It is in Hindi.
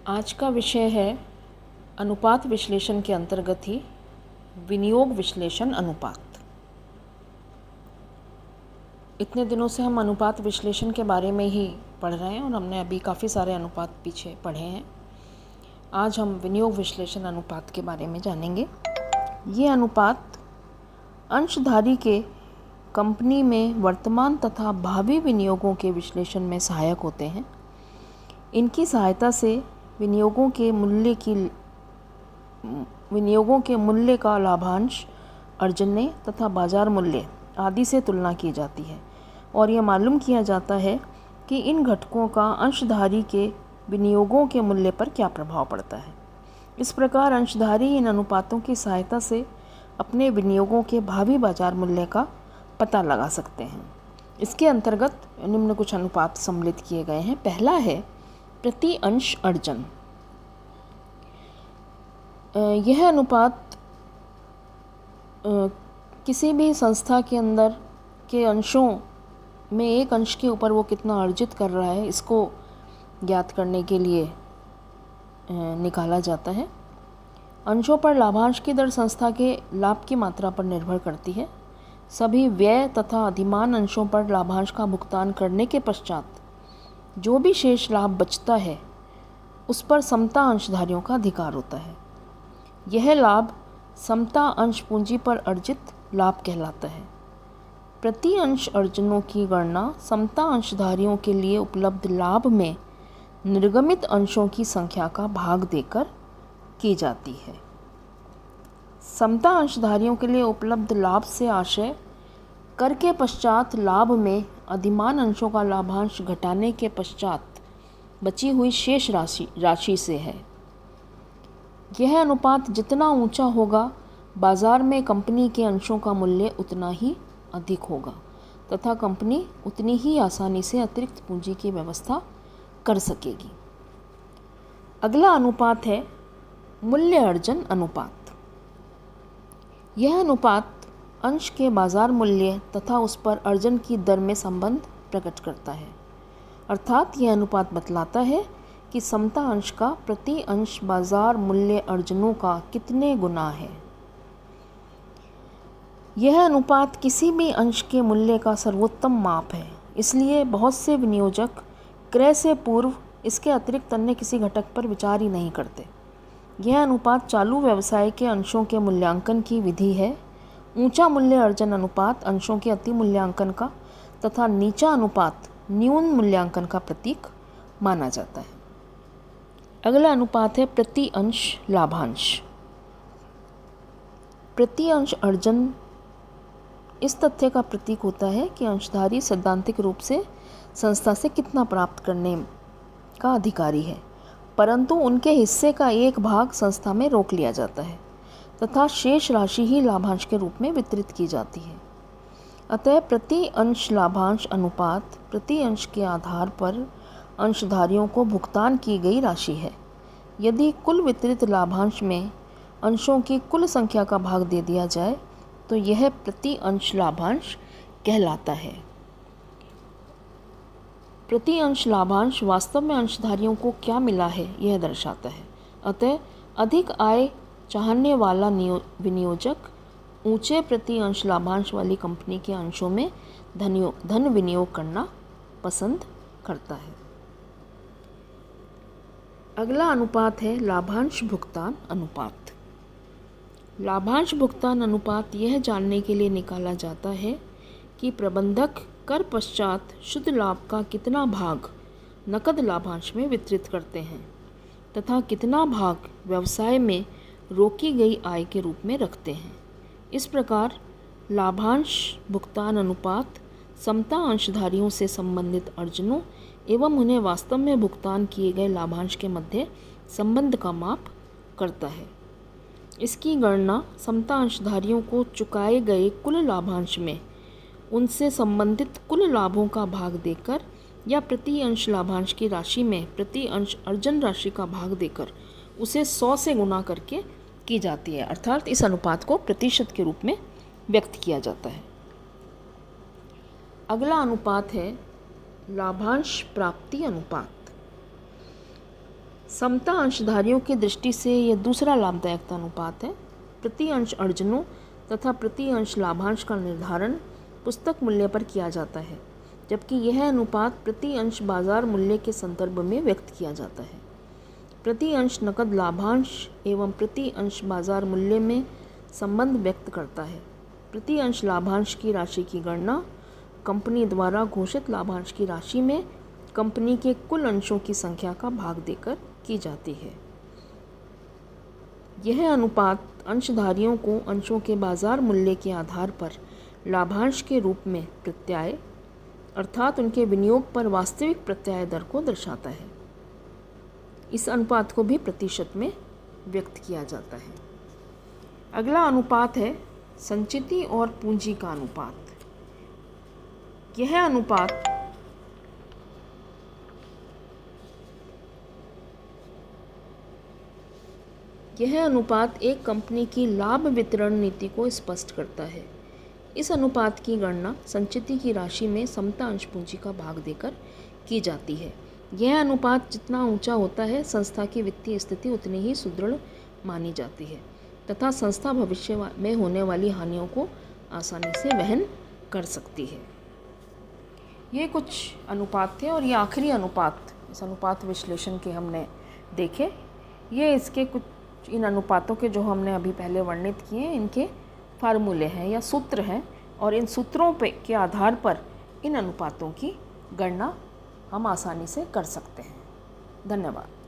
आज का विषय है अनुपात विश्लेषण के अंतर्गत ही विनियोग विश्लेषण अनुपात। इतने दिनों से हम अनुपात विश्लेषण के बारे में ही पढ़ रहे हैं और हमने अभी काफ़ी सारे अनुपात पीछे पढ़े हैं। आज हम विनियोग विश्लेषण अनुपात के बारे में जानेंगे। ये अनुपात अंशधारी के कंपनी में वर्तमान तथा भावी विनियोगों के विश्लेषण में सहायक होते हैं। इनकी सहायता से विनियोगों के मूल्य का लाभांश अर्जने तथा बाजार मूल्य आदि से तुलना की जाती है और यह मालूम किया जाता है कि इन घटकों का अंशधारी के विनियोगों के मूल्य पर क्या प्रभाव पड़ता है। इस प्रकार अंशधारी इन अनुपातों की सहायता से अपने विनियोगों के भावी बाजार मूल्य का पता लगा सकते हैं। इसके अंतर्गत निम्न कुछ अनुपात सम्मिलित किए गए हैं। पहला है प्रति अंश अर्जन। यह अनुपात किसी भी संस्था के अंदर के अंशों में एक अंश के ऊपर वो कितना अर्जित कर रहा है इसको ज्ञात करने के लिए निकाला जाता है। अंशों पर लाभांश की दर संस्था के लाभ की मात्रा पर निर्भर करती है। सभी व्यय तथा अधिमान अंशों पर लाभांश का भुगतान करने के पश्चात जो भी शेष लाभ बचता है उस पर समता अंशधारियों का अधिकार होता है। यह लाभ समता अंश पूंजी पर अर्जित लाभ कहलाता है। प्रति अंश अर्जनों की गणना समता अंशधारियों के लिए उपलब्ध लाभ में निर्गमित अंशों की संख्या का भाग देकर की जाती है। समता अंशधारियों के लिए उपलब्ध लाभ से आशय कर के पश्चात लाभ में अधिमान अंशों का लाभांश घटाने के पश्चात बची हुई शेष राशि से है। यह अनुपात जितना ऊंचा होगा बाजार में कंपनी के अंशों का मूल्य उतना ही अधिक होगा तथा कंपनी उतनी ही आसानी से अतिरिक्त पूंजी की व्यवस्था कर सकेगी। अगला अनुपात है मूल्य अर्जन अनुपात। यह अनुपात अंश के बाजार मूल्य तथा उस पर अर्जन की दर में संबंध प्रकट करता है। अर्थात यह अनुपात बतलाता है कि समता अंश का प्रति अंश बाजार मूल्य अर्जनों का कितने गुना है। यह अनुपात किसी भी अंश के मूल्य का सर्वोत्तम माप है। इसलिए बहुत से विनियोजक क्रय से पूर्व इसके अतिरिक्त अन्य किसी घटक पर विचार ही नहीं करते। यह अनुपात चालू व्यवसाय के अंशों के मूल्यांकन की विधि है। ऊंचा मूल्य अर्जन अनुपात अंशों के अति मूल्यांकन का तथा नीचा अनुपात न्यून मूल्यांकन का प्रतीक माना जाता है। अगला अनुपात है प्रति अंश लाभांश। प्रति अंश अर्जन इस तथ्य का प्रतीक होता है कि अंशधारी सैद्धांतिक रूप से संस्था से कितना प्राप्त करने का अधिकारी है, परंतु उनके हिस्से का एक भाग संस्था में रोक लिया जाता है तथा शेष राशि ही लाभांश के रूप में वितरित की जाती है। अतः प्रति अंश लाभांश अनुपात प्रति अंश के आधार पर अंशधारियों को भुगतान की गई राशि है। यदि कुल वितरित लाभांश में अंशों की कुल संख्या का भाग दे दिया जाए तो यह प्रति अंश लाभांश कहलाता है। प्रति अंश लाभांश वास्तव में अंशधारियों को क्या मिला है यह दर्शाता है। अतः अधिक आय चाहने वाला विनियोजक ऊंचे प्रति अंश लाभांश वाली कंपनी के अंशों में धन विनियोग करना पसंद करता है। अगला अनुपात है लाभांश भुगतान अनुपात। लाभांश भुगतान अनुपात यह जानने के लिए निकाला जाता है कि प्रबंधक कर पश्चात शुद्ध लाभ का कितना भाग नकद लाभांश में वितरित करते हैं तथा कितना भाग व्यवसाय में रोकी गई आय के रूप में रखते हैं। इस प्रकार लाभांश भुगतान अनुपात समता अंशधारियों से संबंधित अर्जनों एवं उन्हें वास्तव में भुगतान किए गए लाभांश के मध्य संबंध का माप करता है। इसकी गणना समता अंशधारियों को चुकाए गए कुल लाभांश में उनसे संबंधित कुल लाभों का भाग देकर या प्रति अंश लाभांश की राशि में प्रति अंश अर्जन राशि का भाग देकर उसे 100 से गुणा करके की जाती है। अर्थात इस अनुपात को प्रतिशत के रूप में व्यक्त किया जाता है। अगला अनुपात है लाभांश प्राप्ति अनुपात। समता अंशधारियों की दृष्टि से यह दूसरा लाभदायकता अनुपात है। प्रति अंश अर्जनों तथा प्रति अंश लाभांश का निर्धारण पुस्तक मूल्य पर किया जाता है, जबकि यह अनुपात प्रति अंश बाजार मूल्य के संदर्भ में व्यक्त किया जाता है। प्रति अंश नकद लाभांश एवं प्रति अंश बाजार मूल्य में संबंध व्यक्त करता है। प्रति अंश लाभांश की राशि की गणना कंपनी द्वारा घोषित लाभांश की राशि में कंपनी के कुल अंशों की संख्या का भाग देकर की जाती है। यह अनुपात अंशधारियों को अंशों के बाजार मूल्य के आधार पर लाभांश के रूप में प्रत्याय अर्थात उनके विनियोग पर वास्तविक प्रत्याय दर को दर्शाता है। इस अनुपात को भी प्रतिशत में व्यक्त किया जाता है। अगला अनुपात है संचिति और पूंजी का अनुपात। यह अनुपात एक कंपनी की लाभ वितरण नीति को स्पष्ट करता है। इस अनुपात की गणना संचिति की राशि में समता अंश पूंजी का भाग देकर की जाती है। यह अनुपात जितना ऊंचा होता है, संस्था की वित्तीय स्थिति उतनी ही सुदृढ़ मानी जाती है तथा संस्था भविष्य में होने वाली हानियों को आसानी से वहन कर सकती है। ये कुछ अनुपात थे और ये आखिरी अनुपात इस अनुपात विश्लेषण के हमने देखे। ये इसके कुछ इन अनुपातों के जो हमने अभी पहले वर्णित किए, इनके फार्मूले हैं या सूत्र हैं और इन सूत्रों के आधार पर इन अनुपातों की गणना हम आसानी से कर सकते हैं। धन्यवाद।